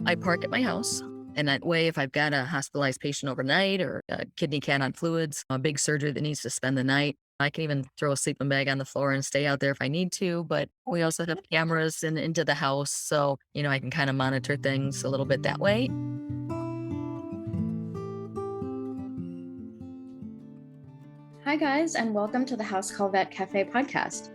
I park at my house. And that way, if I've got a hospitalized patient overnight or a kidney cat on fluids, a big surgery that needs to spend the night, I can even throw a sleeping bag on the floor and stay out there if I need to. But we also have cameras into the house. So, I can kind of monitor things a little bit that way. Hi, guys, and welcome to the House Call Vet Cafe podcast.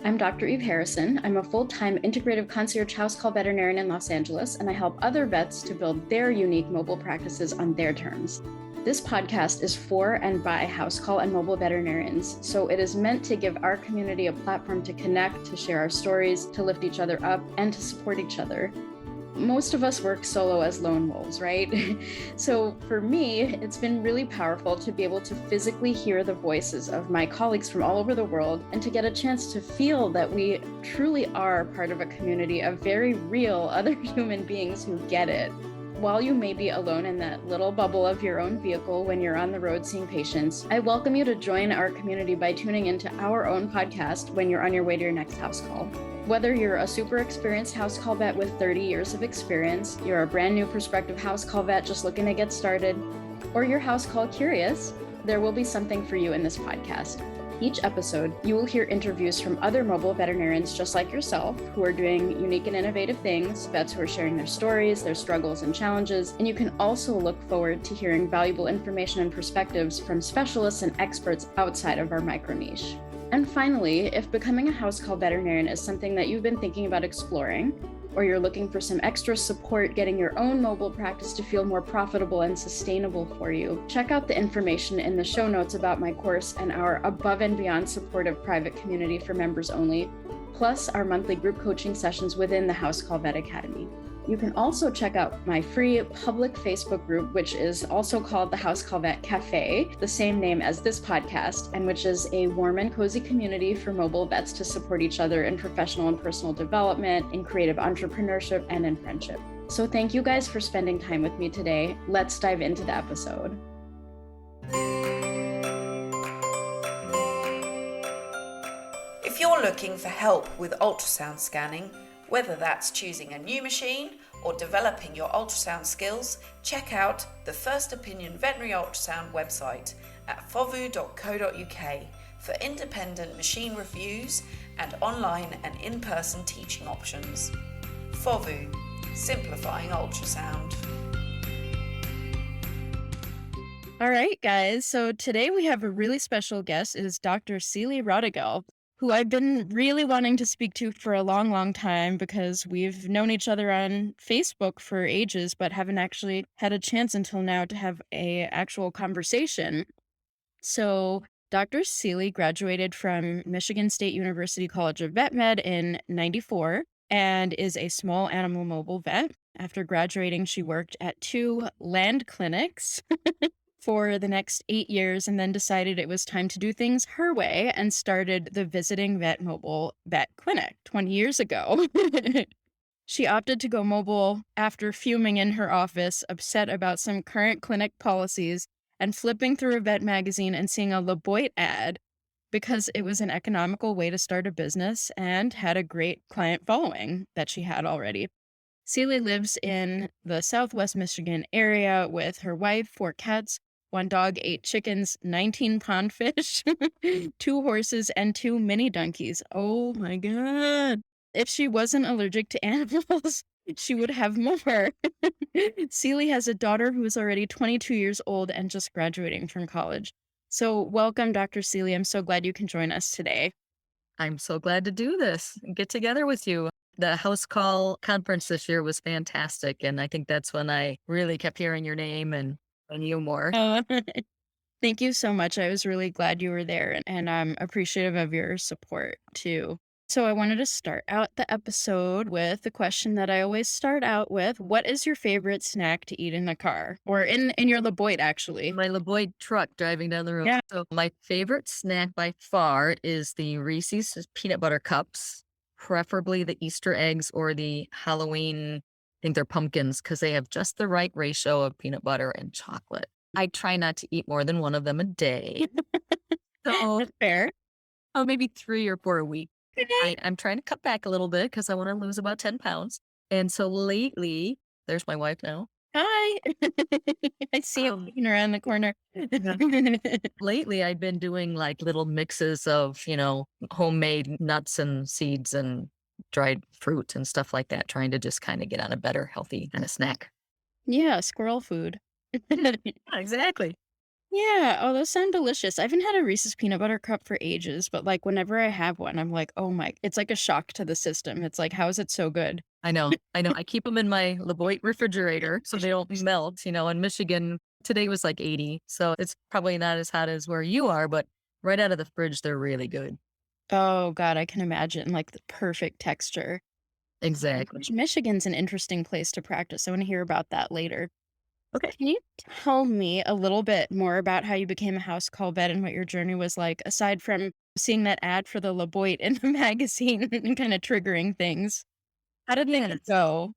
I'm Dr. Eve Harrison. I'm a full-time integrative concierge house call veterinarian in Los Angeles, and I help other vets to build their unique mobile practices on their terms. This podcast is for and by house call and mobile veterinarians, so it is meant to give our community a platform to connect, to share our stories, to lift each other up, and to support each other. Most of us work solo as lone wolves, right? So for me, it's been really powerful to be able to physically hear the voices of my colleagues from all over the world and to get a chance to feel that we truly are part of a community of very real other human beings who get it. While you may be alone in that little bubble of your own vehicle when you're on the road seeing patients, I welcome you to join our community by tuning into our own podcast when you're on your way to your next house call. Whether you're a super experienced house call vet with 30 years of experience, you're a brand new prospective house call vet just looking to get started, or you're house call curious, there will be something for you in this podcast. Each episode, you will hear interviews from other mobile veterinarians just like yourself who are doing unique and innovative things, vets who are sharing their stories, their struggles and challenges, and you can also look forward to hearing valuable information and perspectives from specialists and experts outside of our micro niche. And finally, if becoming a house call veterinarian is something that you've been thinking about exploring, or you're looking for some extra support getting your own mobile practice to feel more profitable and sustainable for you, check out the information in the show notes about my course and our above and beyond supportive private community for members only, plus our monthly group coaching sessions within the House Call Vet Academy. You can also check out my free public Facebook group, which is also called the House Call Vet Cafe, the same name as this podcast, and which is a warm and cozy community for mobile vets to support each other in professional and personal development, in creative entrepreneurship, and in friendship. So thank you guys for spending time with me today. Let's dive into the episode. If you're looking for help with ultrasound scanning, whether that's choosing a new machine or developing your ultrasound skills, check out the First Opinion Veterinary Ultrasound website at fovu.co.uk for independent machine reviews and online and in-person teaching options. Fovu, simplifying ultrasound. All right, guys. So today we have a really special guest. It is Dr. Rotigel, who I've been really wanting to speak to for a long, long time because we've known each other on Facebook for ages, but haven't actually had a chance until now to have a actual conversation. So Dr. Seeley graduated from Michigan State University College of Vet Med in '94 and is a small animal mobile vet. After graduating, she worked at 2 land clinics for the next 8 years and then decided it was time to do things her way and started the Visiting Vet Mobile Vet Clinic 20 years ago. She opted to go mobile after fuming in her office, upset about some current clinic policies, and flipping through a vet magazine and seeing a LaBoit ad because it was an economical way to start a business and had a great client following that she had already. Seeley lives in the Southwest Michigan area with her wife, 4 cats, 1 dog, 8 chickens, 19 pond fish, 2 horses, and 2 mini donkeys. Oh my God. If she wasn't allergic to animals, she would have more. Seeley has a daughter who is already 22 years old and just graduating from college. So welcome, Dr. Seeley. I'm so glad you can join us today. I'm so glad to do this and get together with you. The house call conference this year was fantastic. And I think that's when I really kept hearing your name and you more. Thank you so much. I was really glad you were there and I'm appreciative of your support too. So I wanted to start out the episode with the question that I always start out with. What is your favorite snack to eat in the car or in your LaBoit, actually? My LaBoit truck driving down the road. Yeah. So my favorite snack by far is the Reese's peanut butter cups, preferably the Easter eggs or the Halloween, I think they're pumpkins because they have just the right ratio of peanut butter and chocolate. I try not to eat more than one of them a day. So That's fair. maybe 3 or 4 a week. I'm trying to cut back a little bit because I want to lose about 10 pounds. And so lately, There's my wife now. Hi. I see it Um, looking around the corner. yeah. Lately, I've been doing like little mixes of, homemade nuts and seeds and dried fruit and stuff like that, trying to just kind of get on a better, healthy kind of snack. Yeah, squirrel food. Exactly. Yeah. Oh, those sound delicious. I haven't had a Reese's peanut butter cup for ages, but like whenever I have one, I'm like, oh my, it's like a shock to the system. It's like, how is it so good? I know. I know. I keep them in my LaBoit refrigerator so they don't melt. In Michigan, today was like 80. So it's probably not as hot as where you are, but right out of the fridge, they're really good. Oh God, I can imagine like the perfect texture. Exactly. Michigan's an interesting place to practice. I want to hear about that later. Okay. Can you tell me a little bit more about how you became a house call vet and what your journey was like, aside from seeing that ad for the LaBoit in the magazine and kind of triggering things? How did things Yes. go?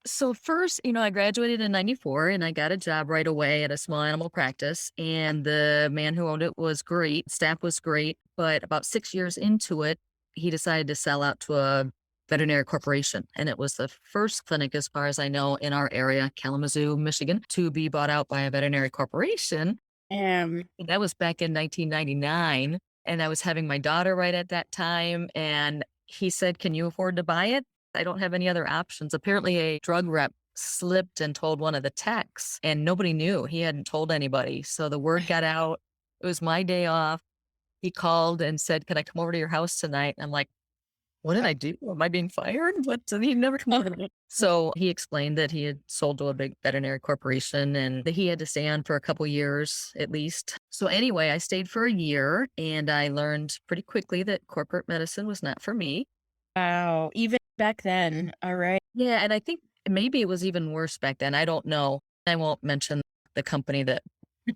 So first, I graduated in 94 and I got a job right away at a small animal practice. And the man who owned it was great. Staff was great. But about 6 years into it, he decided to sell out to a veterinary corporation. And it was the first clinic, as far as I know, in our area, Kalamazoo, Michigan, to be bought out by a veterinary corporation. Um, And that was back in 1999. And I was having my daughter right at that time. And he said, "Can you afford to buy it? I don't have any other options." Apparently, a drug rep slipped and told one of the techs, and nobody knew. He hadn't told anybody. So the word got out. It was my day off. He called and said, "Can I come over to your house tonight?" I'm like, "What did I do? Am I being fired?" What? So he never come over to me. So he explained that he had sold to a big veterinary corporation and that he had to stay on for a couple years at least. So anyway, I stayed for a year and I learned pretty quickly that corporate medicine was not for me. wow. Even back then. All right. Yeah, and I think maybe it was even worse back then. I don't know. I won't mention the company that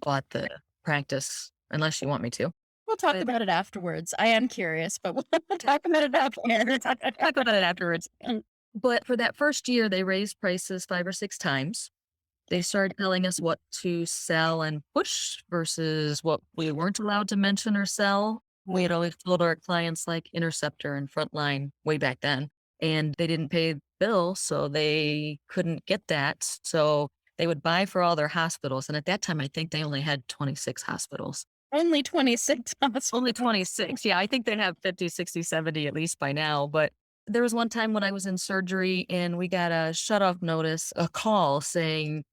bought the practice unless you want me to. We'll talk But about it afterwards. I am curious, but we'll talk about it after. talk about it afterwards. But for that first year, they raised prices 5 or 6 times. They started telling us what to sell and push versus what we weren't allowed to mention or sell. We had always told our clients like Interceptor and Frontline way back then, and they didn't pay the bill, so they couldn't get that. So they would buy for all their hospitals. And at that time, I think they only had 26 hospitals. Only 26 months. Only 26. Yeah, I think they have 50, 60, 70 at least by now. But there was one time when I was in surgery and we got a shut off notice, a call saying,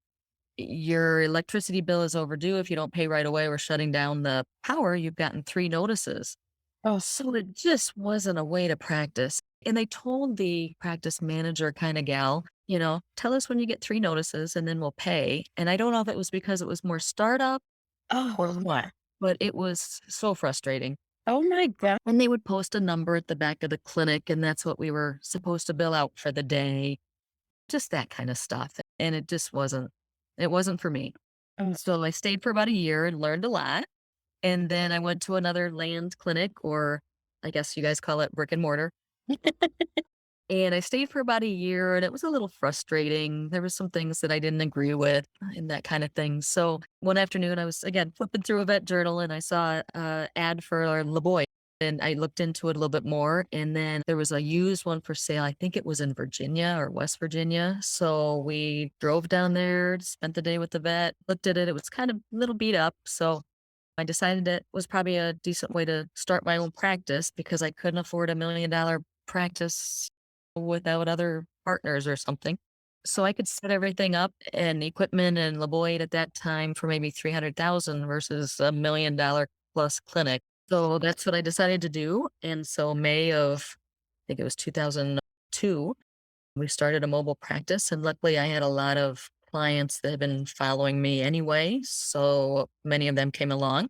"Your electricity bill is overdue. If you don't pay right away, we're shutting down the power." You've gotten 3 notices. Oh, So it just wasn't a way to practice. And they told the practice manager kind of gal, "Tell us when you get 3 notices and then we'll pay." And I don't know if it was because it was more startup or oh, what, but it was so frustrating. oh my God. And they would post a number at the back of the clinic, and that's what we were supposed to bill out for the day. Just that kind of stuff. And it wasn't for me. Oh, So I stayed for about a year and learned a lot. And then I went to another land clinic, or I guess you guys call it brick and mortar. And I stayed for about a year and it was a little frustrating. There was some things that I didn't agree with and that kind of thing. So one afternoon I was again flipping through a vet journal and I saw a ad for LaBoit. And I looked into it a little bit more. And then there was a used one for sale. I think it was in Virginia or West Virginia. So we drove down there, spent the day with the vet, looked at it. It was kind of a little beat up. So I decided it was probably a decent way to start my own practice because I couldn't afford $1 million practice without other partners or something. So I could set everything up and equipment and LaBoit at that time for maybe 300,000 versus $1 million plus clinic. So that's what I decided to do. And so May of, I think it was 2002, we started a mobile practice. And luckily I had a lot of clients that have been following me anyway. So many of them came along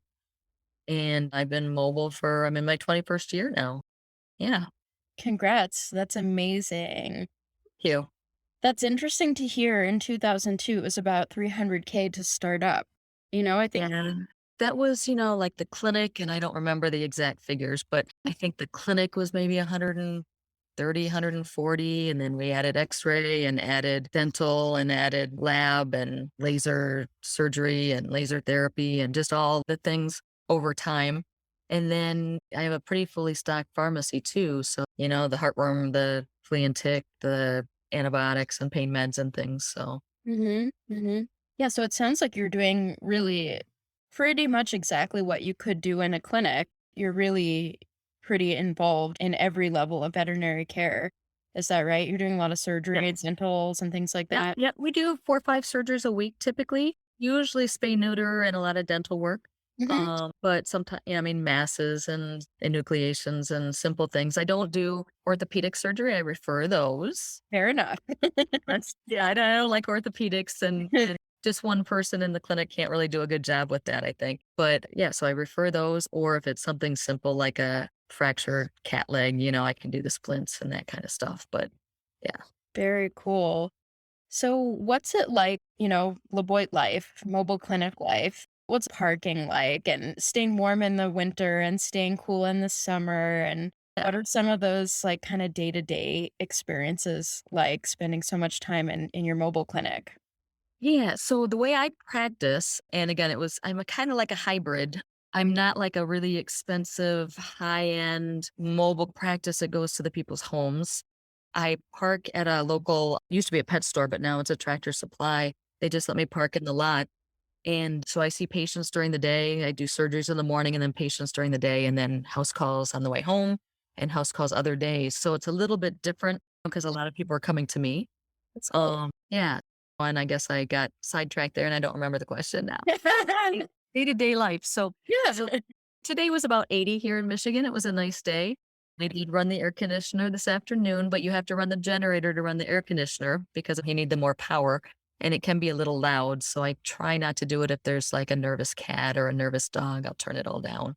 and I've been mobile I'm in my 21st year now. Yeah. congrats. That's amazing. Thank you. That's interesting to hear. In 2002, it was about 300K to start up. I think, Yeah. That was, like the clinic, and I don't remember the exact figures, but I think the clinic was maybe 130, 140, and then we added x-ray and added dental and added lab and laser surgery and laser therapy and just all the things over time. And then I have a pretty fully stocked pharmacy too. So, the heartworm, the flea and tick, the antibiotics and pain meds and things. So Yeah, so it sounds like you're doing really pretty much exactly what you could do in a clinic. You're really pretty involved in every level of veterinary care. Is that right? You're doing a lot of surgeries, dentals, and things like yeah, that? yeah, we do 4 or 5 surgeries a week typically, usually spay neuter and a lot of dental work. Mhm. But sometimes, yeah, I mean, masses and enucleations and simple things. I don't do orthopedic surgery. I refer those. Fair enough. Yeah, I don't like orthopedics and just one person in the clinic can't really do a good job with that, I think. But yeah, so I refer those, or if it's something simple like a fractured cat leg, I can do the splints and that kind of stuff. But yeah. Very cool. So, what's it like, LaBoit life, mobile clinic life? What's parking like and staying warm in the winter and staying cool in the summer? And what are some of those like kind of day to day experiences like spending so much time in your mobile clinic? Yeah, so the way I practice, and again, I'm a kind of like a hybrid. I'm not like a really expensive, high-end mobile practice that goes to the people's homes. I park at a local, used to be a pet store, but now it's a Tractor Supply. They just let me park in the lot. And so I see patients during the day. I do surgeries in the morning and then patients during the day, and then house calls on the way home and house calls other days. So it's a little bit different because a lot of people are coming to me. That's cool. Yeah. And I guess I got sidetracked there and I don't remember the question now. Day to day life. So Yeah. today was about 80 here in Michigan. It was a nice day. I did run the air conditioner this afternoon, but you have to run the generator to run the air conditioner because you need the more power and it can be a little loud. So I try not to do it if there's like a nervous cat or a nervous dog. I'll turn it all down.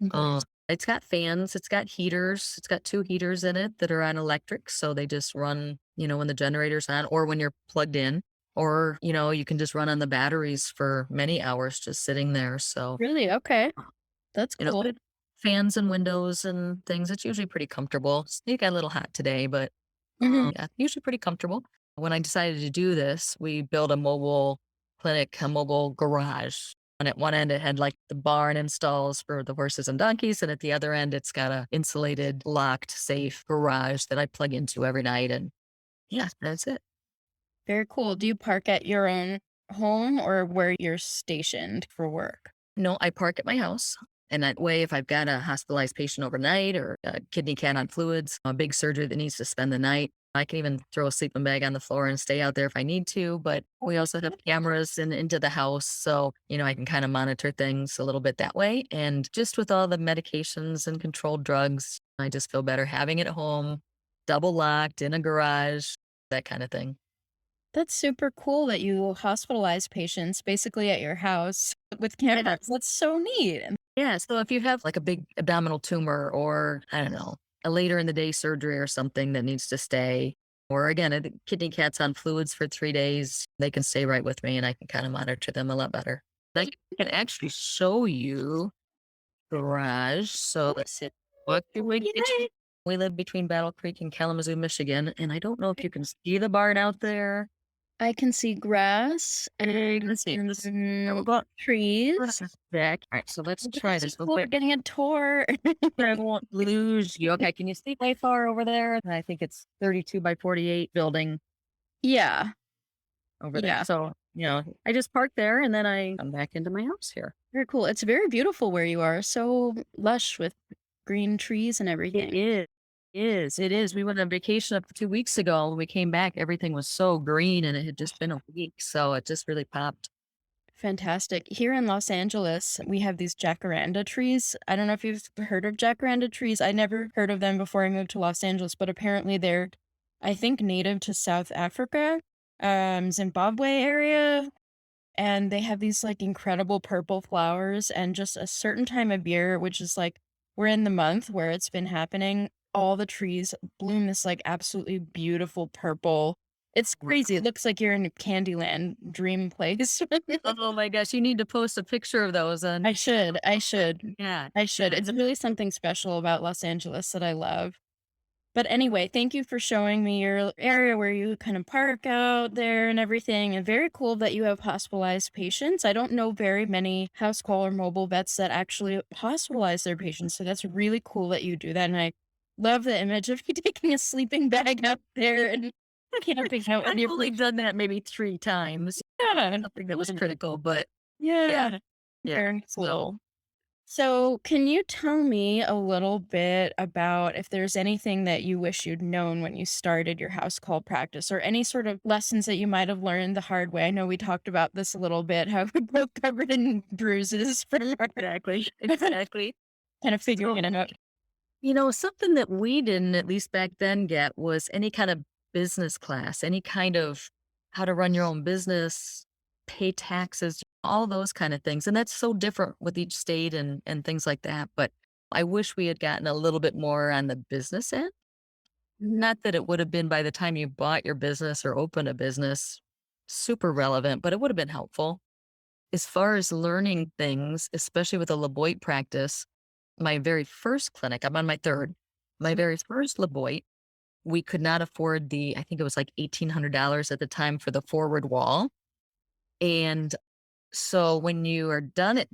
Okay. It's got fans, it's got heaters, it's got 2 heaters in it that are on electric, so they just run, when the generator's on or when you're plugged in, or, you can just run on the batteries for many hours just sitting there, so, Really? Okay. That's but cool. fans and windows and things, it's usually pretty comfortable. It got a little hot today, but, Mhm. yeah, usually pretty comfortable. When I decided to do this, we built a mobile clinic, a mobile garage. And at one end, it had like the barn and stalls for the horses and donkeys. And at the other end, it's got a insulated, locked, safe garage that I plug into every night. And yeah, that's it. Very cool. Do you park at your own home or where you're stationed for work? No, I park at my house. And that way, if I've got a hospitalized patient overnight or a kidney cat on fluids, a big surgery that needs to spend the night, I can even throw a sleeping bag on the floor and stay out there if I need to. But we also have cameras into the house. So, I can kind of monitor things a little bit that way. And just with all the medications and controlled drugs, I just feel better having it at home, double locked in a garage, that kind of thing. That's super cool that you hospitalize patients basically at your house with cameras. That's so neat. Yeah, so if you have like a big abdominal tumor or I don't know, a later in the day surgery or something that needs to stay, or again, a kidney cat's on fluids for 3 days, they can stay right with me and I can kind of monitor them a lot better. I can actually show you garage. So let's see. What do we get? We live between Battle Creek and Kalamazoo, Michigan, and I don't know if you can see the barn out there. I can see grass Let's see. Yeah, we'll and go out trees. back. All right, so let's try this. We're getting a tour. I won't lose you. Okay, can you see way far over there? I think it's 32 by 48 building Yeah. over there. Yeah. So, I just park there and then I come back into my house here. Very cool. It's very beautiful where you are. So lush with green trees and It everything. is. We went on vacation up 2 weeks ago. When we came back, everything was so green and it had just been a week. So it just really popped. Fantastic. Here in Los Angeles, we have these jacaranda trees. I don't know if you've heard of jacaranda trees. I never heard of them before I moved to Los Angeles, but apparently they're, I think, native to South Africa, Zimbabwe area. And they have these like incredible purple flowers and just a certain time of year, which is like we're in the month where it's been happening. All the trees bloom this like absolutely beautiful purple. It's crazy. It looks like you're in Candyland dream place. Oh my gosh, you need to post a picture of those. And I should. I should. yeah, I should. It's really something special about Los Angeles that I love. But anyway, thank you for showing me your area where you kind of park out there and everything. And very cool that you have hospitalized patients. I don't know very many house call or mobile vets that actually hospitalize their patients. So that's really cool that you do that. And I love the image of you taking a sleeping bag out there and camping out in I've your only done that maybe 3 times. yeah. Something that was critical, but yeah, Yeah. yeah. Very So cool. So, can you tell me a little bit about if there's anything that you wish you'd known when you started your house call practice or any sort of lessons that you might have learned the hard way? I know we talked about this a little bit, how we both covered in bruises from our exactly, exactly. kind of figuring So, it out. something that we didn't, at least back then, get was any kind of business class, any kind of how to run your own business, pay taxes, all those kind of things. And that's so different with each state and things like that. But I wish we had gotten a little bit more on the business end. Not that it would have been by the time you bought your business or opened a business super relevant, but it would have been helpful. As far as learning things, especially with a LaBoit practice, my very first clinic, I'm on my third, my very first LaBoit, we could not afford I think it was like $1,800 at the time for the forward wall. And so when you are done it,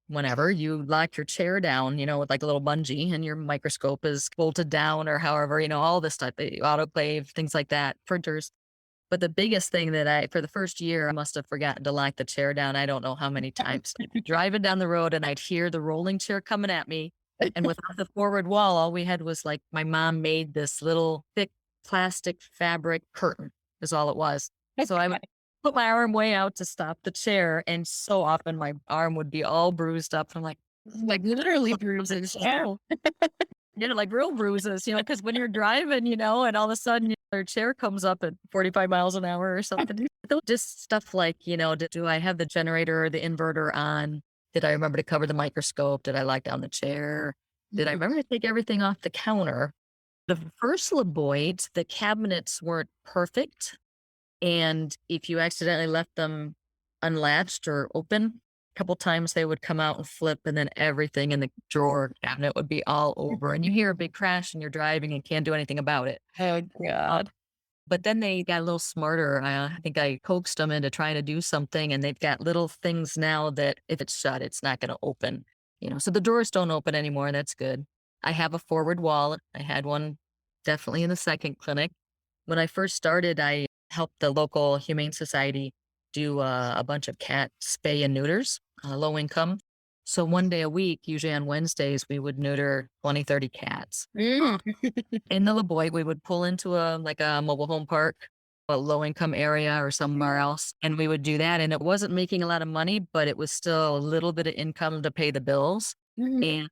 whenever you lock your chair down, with like a little bungee and your microscope is bolted down or however, all this stuff, the autoclave, things like that, printers. But the biggest thing that for the first year, I must have forgotten to lock the chair down. I don't know how many times. Driving down the road and I'd hear the rolling chair coming at me. And without the forward wall, all we had was like my mom made this little thick plastic fabric curtain, is all it was. So I would put my arm way out to stop the chair. And so often my arm would be all bruised up. I'm like literally bruises. Oh. Like real bruises, because when you're driving, and all of a sudden your chair comes up at 45 miles an hour or something. Just stuff like, do I have the generator or the inverter on? Did I remember to cover the microscope? Did I lock down the chair? Did I remember to take everything off the counter? The first LaBoit, the cabinets weren't perfect. And if you accidentally left them unlatched or open, a couple times they would come out and flip, and then everything in the drawer cabinet would be all over. And you hear a big crash and you're driving and can't do anything about it. Oh, Uh, God. but then they got a little smarter. I think I coaxed them into trying to do something, and they've got little things now that if it's shut, it's not going to open. So the doors don't open anymore. That's good. I have a forward wall. I had one definitely in the second clinic. When I first started, I helped the local humane society do a bunch of cat spay and neuters, low income. So one day a week, usually on Wednesdays, we would neuter 20, 30 cats. Mm. In the LaBoit, we would pull into a mobile home park, a low income area or somewhere else, and we would do that. And it wasn't making a lot of money, but it was still a little bit of income to pay the bills. Mhm. And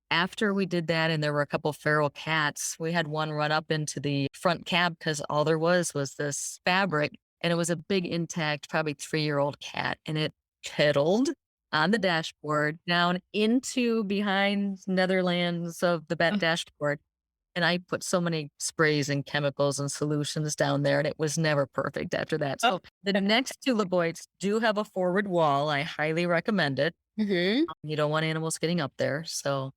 after we did that, and there were a couple feral cats, we had one run up into the front cab because all there was this fabric, and it was a big intact, probably 3-year-old cat, and it kettled on the dashboard down into behind Netherlands of the Oh. dashboard. And I put so many sprays and chemicals and solutions down there, and it was never perfect after that. Oh. So the next two LaBoits do have a forward wall. I highly recommend it. Mhm. You don't want animals getting up there. So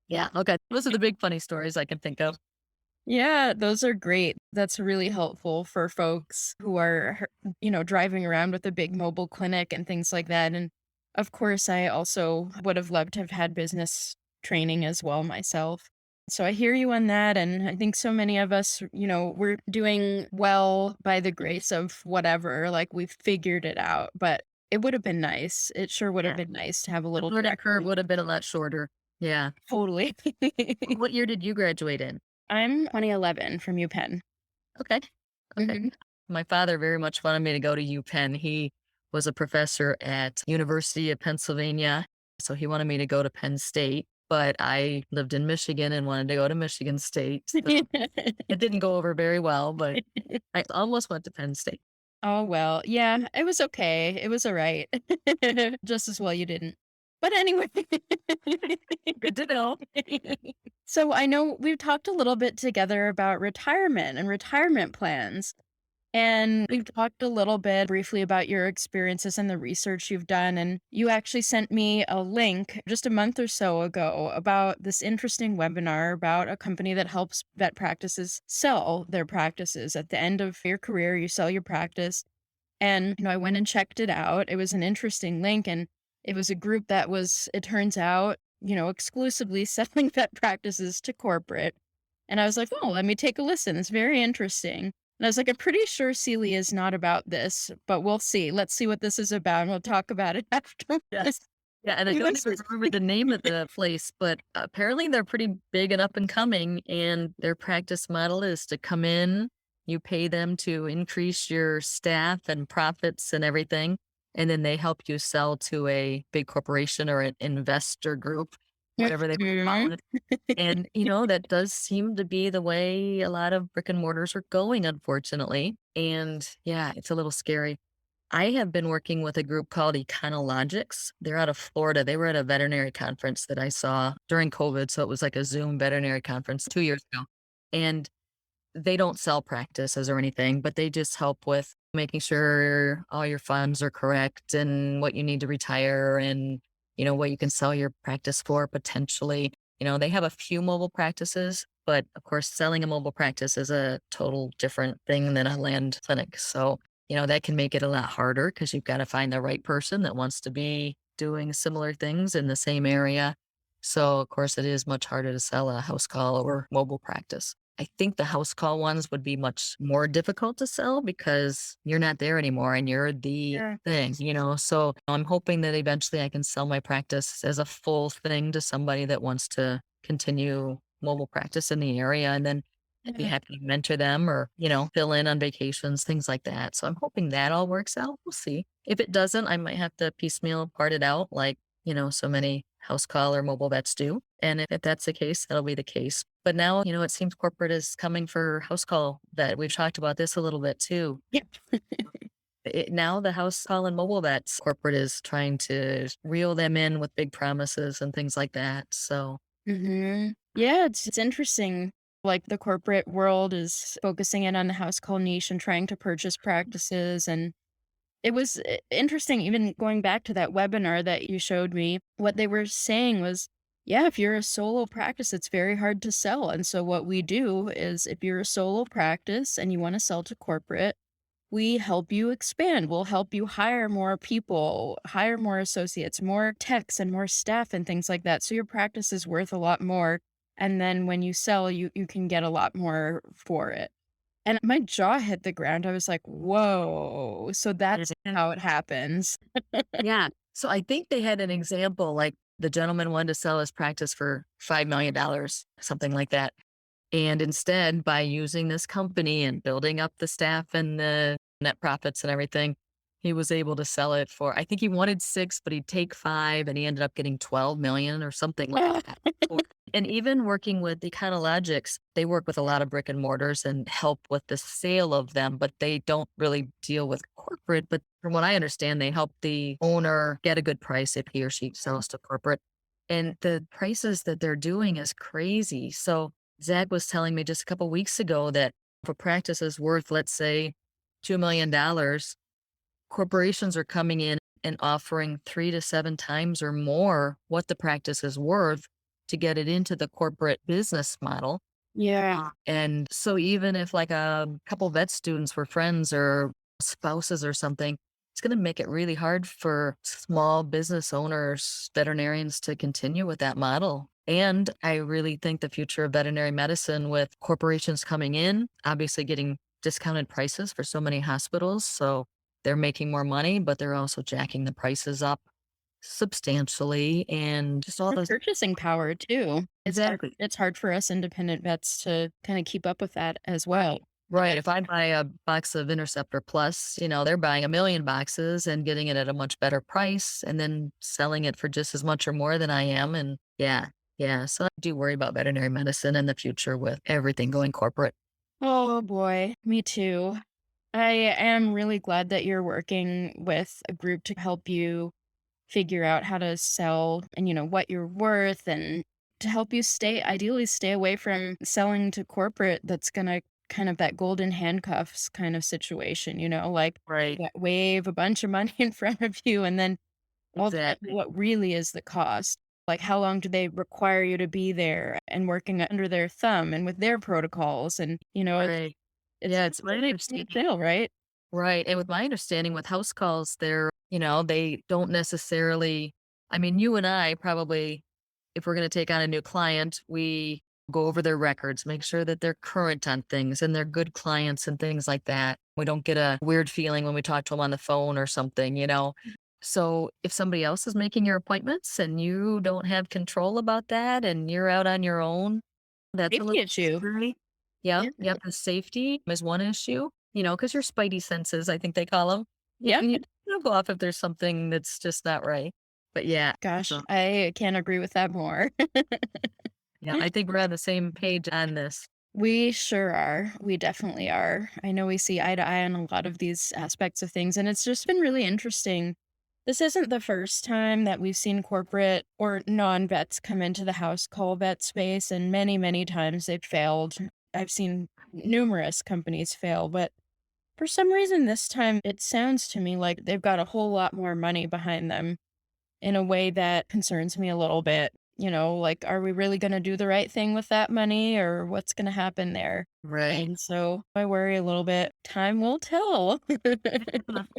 yeah, okay. Those are the big funny stories I can think of. Yeah, those are great. That's really helpful for folks who are, driving around with a big mobile clinic and things like that. And of course, I also would have loved to have had business training as well myself. So I hear you on that. And I think so many of us, we're doing well by the grace of whatever, like we've figured it out. But it would have been nice. It sure would have Yeah. been nice to have a The little learning curve direction. would have been a lot shorter. Yeah. Totally. What year did you graduate in? I'm 2011 from UPenn. Okay. Okay. Mhm. My father very much wanted me to go to UPenn. He was a professor at University of Pennsylvania. So he wanted me to go to Penn State, but I lived in Michigan and wanted to go to Michigan State. So it didn't go over very well, but I almost went to Penn State. Oh, well, yeah, it was okay. It was alright. Just as well you didn't. But anyway. Good to know. So I know we've talked a little bit together about retirement and retirement plans. And we've talked a little bit briefly about your experiences and the research you've done. And you actually sent me a link just a month or so ago about this interesting webinar about a company that helps vet practices sell their practices. At the end of your career, you sell your practice. And, I went and checked it out. It was an interesting link. And it was a group that was, it turns out, exclusively selling vet practices to corporate. And I was like, oh, let me take a listen. It's very interesting. And I was like, I'm pretty sure Sealy is not about this, but we'll see. Let's see what this is about, and we'll talk about it after this. Yes. Yeah, and I Even don't even s- remember the name of the place, but apparently they're pretty big and up and coming, and their practice model is to come in, you pay them to increase your staff and profits and everything, and then they help you sell to a big corporation or an investor group, whatever they wanna call Mhm. it. And, that does seem to be the way a lot of brick and mortars are going, unfortunately. And yeah, it's a little scary. I have been working with a group called Econologics. They're out of Florida. They were at a veterinary conference that I saw during COVID. So it was like a Zoom veterinary conference 2 years ago. And they don't sell practices or anything, but they just help with making sure all your funds are correct and what you need to retire and, what you can sell your practice for potentially. They have a few mobile practices, but of course, selling a mobile practice is a total different thing than a land clinic. So, that can make it a lot harder because you've got to find the right person that wants to be doing similar things in the same area. So, of course, it is much harder to sell a house call or mobile practice. I think the house call ones would be much more difficult to sell because you're not there anymore and you're the Yeah. thing. So I'm hoping that eventually I can sell my practice as a full thing to somebody that wants to continue mobile practice in the area. And then I'd be Yeah. happy to mentor them or, fill in on vacations, things like that. So I'm hoping that all works out. We'll see. If it doesn't, I might have to piecemeal part it out like, so many house call or mobile vets do. And if that's the case, that'll be the case. But now, it seems corporate is coming for house call vet. We've talked about this a little bit too. Yeah. Now the house call and mobile vets corporate is trying to reel them in with big promises and things like that. So Yeah, it's interesting. Like the corporate world is focusing in on the house call niche and trying to purchase practices. And it was interesting, even going back to that webinar that you showed me, what they were saying was, yeah, if you're a solo practice, it's very hard to sell. And so what we do is if you're a solo practice and you want to sell to corporate, we help you expand. We'll help you hire more people, hire more associates, more techs and more staff and things like that. So your practice is worth a lot more. And then when you sell, you can get a lot more for it. And my jaw hit the ground. I was like, "Whoa." So that's how it happens. yeah. So I think they had an example like the gentleman wanted to sell his practice for $5 million, something like that. And instead, by using this company and building up the staff and the net profits and everything, he was able to sell it for, I think he wanted 6, but he'd take 5 and he ended up getting 12 million or something like that. And even working with Econologics, they work with a lot of brick and mortars and help with the sale of them, but they don't really deal with corporate. But from what I understand, they help the owner get a good price if he or she sells to corporate. And the prices that they're doing is crazy. So Zach was telling me just a couple weeks ago that if a practice is worth, let's say, $2 million, corporations are coming in and offering 3 to 7 times or more what the practice is worth to get it into the corporate business model. Yeah. And so even if like a couple vet students were friends or spouses or something, it's going to make it really hard for small business owners, veterinarians to continue with that model. And I really think the future of veterinary medicine with corporations coming in, obviously getting discounted prices for so many hospitals. So they're making more money, but they're also jacking the prices up substantially and just all More those. purchasing power too. Exactly. It's hard for us independent vets to kinda keep up with that as well. Right. If I buy a box of Interceptor Plus, they're buying a million boxes and getting it at a much better price and then selling it for just as much or more than I am. And yeah, yeah. So I do worry about veterinary medicine in the future with everything going corporate. Oh boy, me too. I am really glad that you're working with a group to help you figure out how to sell and what you're worth and to help you ideally stay away from selling to corporate that's going to kind of that golden handcuffs kind of situation, like Right. wave a bunch of money in front of you and then ultimately Exactly. what really is the cost? Like how long do they require you to be there and working under their thumb and with their protocols and Right. it's Yeah. It's my a understanding. sale, right? Right. And with my understanding with house calls, they don't necessarily, I mean, you and I probably, if we're going to take on a new client, we go over their records, make sure that they're current on things and they're good clients and things like that. We don't get a weird feeling when we talk to them on the phone or something. So if somebody else is making your appointments and you don't have control about that and you're out on your own, that's a Safety little issue. scary. Yeah, Yeah. yep. The safety is one issue, because your spidey senses, I think they call them. Yeah. You go off if there's something that's just not right. But yeah, Gosh, so I can't agree with that more. yeah, I think we're on the same page on this. We sure are. We definitely are. I know we see eye to eye on a lot of these aspects of things, and it's just been really interesting. This isn't the first time that we've seen corporate or non vets come into the house call vet space, and many, many times they've failed. I've seen numerous companies fail, but for some reason this time it sounds to me like they've got a whole lot more money behind them in a way that concerns me a little bit. Like, are we really going to do the right thing with that money or what's going to happen there? Right. And so I worry a little bit. Time will tell.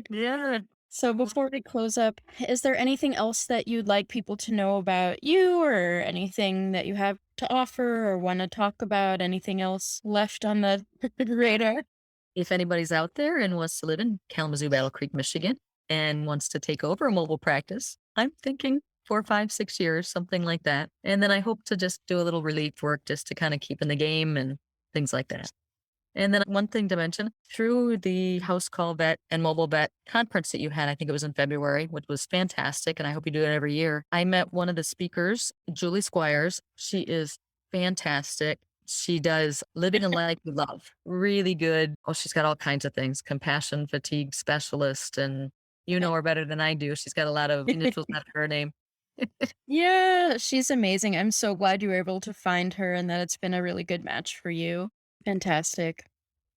Yeah. So before we close up, is there anything else that you'd like people to know about you or anything that you have to offer or want to talk about? Anything else left on the radar? If anybody's out there and wants to live in Kalamazoo, Battle Creek, Michigan, and wants to take over a mobile practice, I'm thinking 4, 5, 6 years, something like that. And then I hope to just do a little relief work just to kind of keep in the game and things like that. And then one thing to mention, through the House Call Vet and Mobile Vet conference that you had, I think it was in February, which was fantastic, and I hope you do it every year. I met one of the speakers, Julie Squires. She is fantastic. She does Living a Life You Love. Really good. Oh, she's got all kinds of things. Compassion fatigue specialist, and you know her better than I do. She's got a lot of initials after her name. Yeah, she's amazing. I'm so glad you were able to find her and that it's been a really good match for you. Fantastic.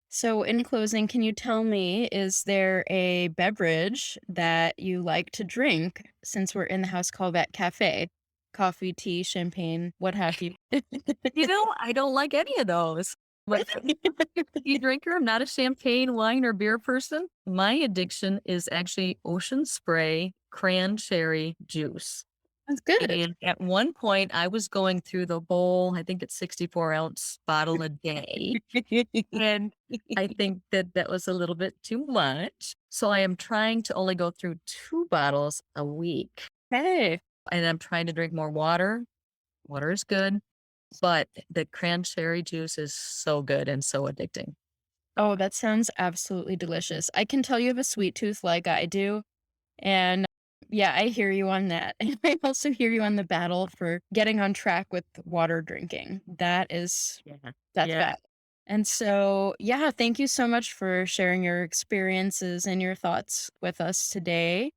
So, in closing, can you tell me, is there a beverage that you like to drink since we're in the House Call Vet Cafe? Coffee, tea, champagne, what have you? I don't like any of those. But tea drinker. I'm not a champagne, wine, or beer person. My addiction is actually ocean spray cranberry juice. That's good. And at one point, I was going through the whole, I think it's 64-ounce bottle a day. And I think that that was a little bit too much. So I am trying to only go through 2 bottles a week. Hey. And I'm trying to drink more water. Water is good. But the cranberry juice is so good and so addicting. Oh, that sounds absolutely delicious. I can tell you have a sweet tooth like I do. And yeah, I hear you on that. And I also hear you on the battle for getting on track with water drinking. That's Yeah. bad. And so, yeah, thank you so much for sharing your experiences and your thoughts with us today.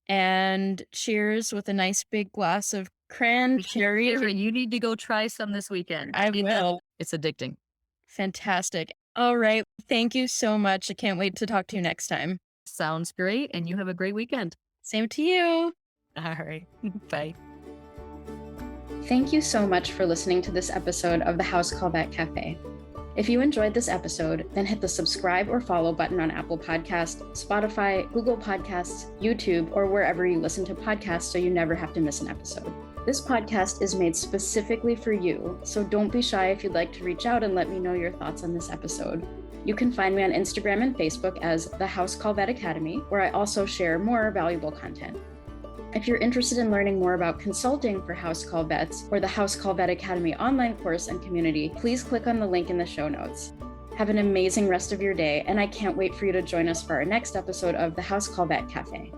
And cheers with a nice big glass of cranberry. Sure, you need to go try some this weekend. I will. It's addicting. Fantastic. All right. Thank you so much. I can't wait to talk to you next time. Sounds great. And you have a great weekend. Same to you. All right. Bye. Thank you so much for listening to this episode of the House Call Vet Cafe. If you enjoyed this episode, then hit the subscribe or follow button on Apple Podcasts, Spotify, Google Podcasts, YouTube, or wherever you listen to podcasts so you never have to miss an episode. This podcast is made specifically for you, so don't be shy if you'd like to reach out and let me know your thoughts on this episode. You can find me on Instagram and Facebook as the House Call Vet Academy, where I also share more valuable content. If you're interested in learning more about consulting for House Call Vets or the House Call Vet Academy online course and community, please click on the link in the show notes. Have an amazing rest of your day, and I can't wait for you to join us for our next episode of the House Call Vet Cafe.